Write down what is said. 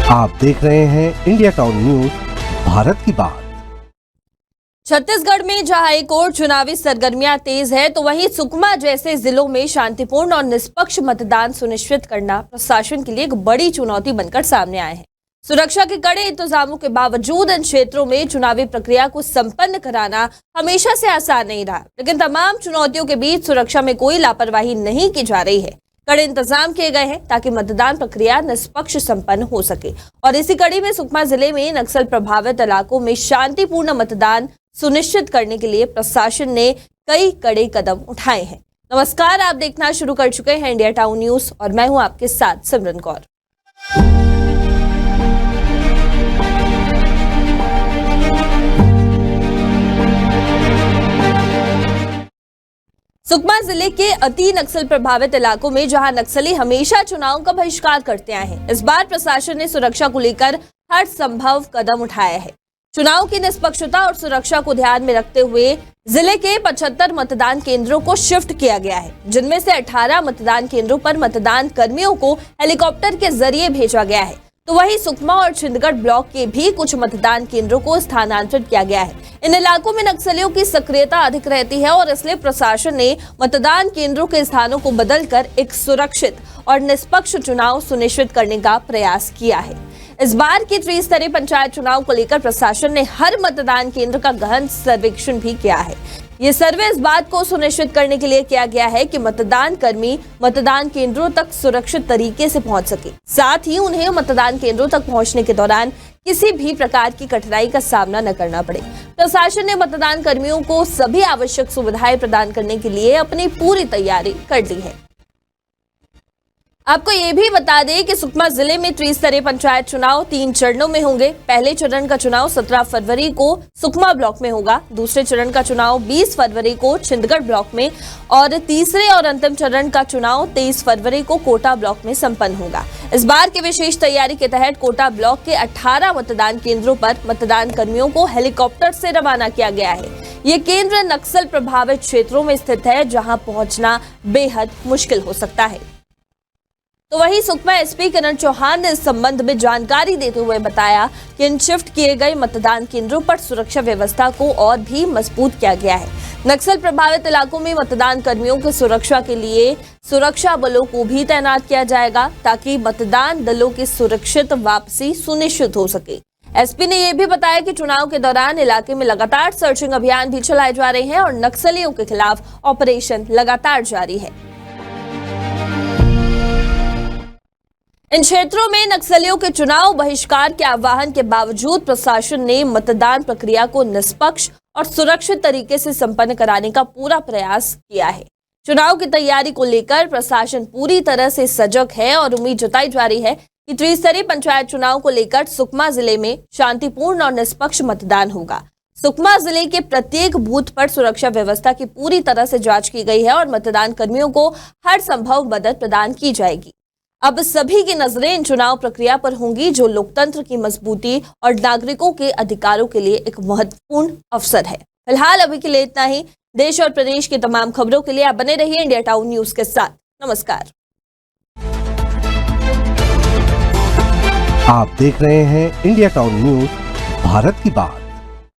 आप देख रहे हैं इंडिया टाउन न्यूज, भारत की बात। छत्तीसगढ़ में जहां एक और चुनावी सरगर्मियां तेज है, तो वहीं सुकमा जैसे जिलों में शांतिपूर्ण और निष्पक्ष मतदान सुनिश्चित करना प्रशासन के लिए एक बड़ी चुनौती बनकर सामने आए हैं। सुरक्षा के कड़े इंतजामों के बावजूद इन क्षेत्रों में चुनावी प्रक्रिया को संपन्न कराना हमेशा से आसान नहीं रहा, लेकिन तमाम चुनौतियों के बीच सुरक्षा में कोई लापरवाही नहीं की जा रही है। कड़े इंतजाम किए गए हैं ताकि मतदान प्रक्रिया निष्पक्ष संपन्न हो सके। और इसी कड़ी में सुकमा जिले में नक्सल प्रभावित इलाकों में शांतिपूर्ण मतदान सुनिश्चित करने के लिए प्रशासन ने कई कड़े कदम उठाए हैं। नमस्कार, आप देखना शुरू कर चुके हैं इंडिया टाउन न्यूज और मैं हूं आपके साथ सिमरन कौर। सुकमा जिले के अति नक्सल प्रभावित इलाकों में जहां नक्सली हमेशा चुनाव का बहिष्कार करते आए हैं, इस बार प्रशासन ने सुरक्षा को लेकर हर संभव कदम उठाया है। चुनाव की निष्पक्षता और सुरक्षा को ध्यान में रखते हुए जिले के 75 मतदान केंद्रों को शिफ्ट किया गया है, जिनमें से 18 मतदान केंद्रों पर मतदान कर्मियों को हेलीकॉप्टर के जरिए भेजा गया है। तो वहीं सुकमा और छिंदगढ़ ब्लॉक के भी कुछ मतदान केंद्रों को स्थानांतरित किया गया है। इन इलाकों में नक्सलियों की सक्रियता अधिक रहती है और इसलिए प्रशासन ने मतदान केंद्रों के स्थानों को बदलकर एक सुरक्षित और निष्पक्ष चुनाव सुनिश्चित करने का प्रयास किया है। इस बार के त्रिस्तरीय पंचायत चुनाव को लेकर प्रशासन ने हर मतदान केंद्र का गहन सर्वेक्षण भी किया है। ये सर्वे इस बात को सुनिश्चित करने के लिए किया गया है कि मतदान कर्मी मतदान केंद्रों तक सुरक्षित तरीके से पहुंच सके, साथ ही उन्हें मतदान केंद्रों तक पहुंचने के दौरान किसी भी प्रकार की कठिनाई का सामना न करना पड़े। प्रशासन ने मतदान कर्मियों को सभी आवश्यक सुविधाएं प्रदान करने के लिए अपनी पूरी तैयारी कर ली है। आपको ये भी बता दें कि सुकमा जिले में त्रिस्तरीय पंचायत चुनाव 3 चरणों में होंगे। पहले चरण का चुनाव 17 फरवरी को सुकमा ब्लॉक में होगा, दूसरे चरण का चुनाव 20 फरवरी को छिंदगढ़ ब्लॉक में और तीसरे और अंतिम चरण का चुनाव 23 फरवरी को कोटा ब्लॉक में संपन्न होगा। इस बार की विशेष तैयारी के तहत कोटा ब्लॉक के 18 मतदान केंद्रों पर मतदान कर्मियों को हेलीकॉप्टर से रवाना किया गया है। ये केंद्र नक्सल प्रभावित क्षेत्रों में स्थित है, जहां पहुंचना बेहद मुश्किल हो सकता है। तो वहीं सुकमा एसपी किरण चौहान ने इस संबंध में जानकारी देते हुए बताया कि इन शिफ्ट किए गए मतदान केंद्रों पर सुरक्षा व्यवस्था को और भी मजबूत किया गया है। नक्सल प्रभावित इलाकों में मतदान कर्मियों की सुरक्षा के लिए सुरक्षा बलों को भी तैनात किया जाएगा, ताकि मतदान दलों की सुरक्षित वापसी सुनिश्चित हो सके। एसपी ने यह भी बताया कि चुनाव के दौरान इलाके में लगातार सर्चिंग अभियान भी चलाए जा रहे हैं और नक्सलियों के खिलाफ ऑपरेशन लगातार जारी है। इन क्षेत्रों में नक्सलियों के चुनाव बहिष्कार के आह्वान के बावजूद प्रशासन ने मतदान प्रक्रिया को निष्पक्ष और सुरक्षित तरीके से संपन्न कराने का पूरा प्रयास किया है। चुनाव की तैयारी को लेकर प्रशासन पूरी तरह से सजग है और उम्मीद जताई जा रही है कि त्रिस्तरीय पंचायत चुनाव को लेकर सुकमा जिले में शांतिपूर्ण और निष्पक्ष मतदान होगा। सुकमा जिले के प्रत्येक बूथ पर सुरक्षा व्यवस्था की पूरी तरह से जांच की गई है और मतदान कर्मियों को हर संभव मदद प्रदान की जाएगी। अब सभी की नजरें इन चुनाव प्रक्रिया पर होंगी, जो लोकतंत्र की मजबूती और नागरिकों के अधिकारों के लिए एक महत्वपूर्ण अवसर है। फिलहाल अभी के लिए इतना ही। देश और प्रदेश की तमाम खबरों के लिए आप बने रहिए इंडिया टाउन न्यूज के साथ। नमस्कार। आप देख रहे हैं इंडिया टाउन न्यूज, भारत की बात।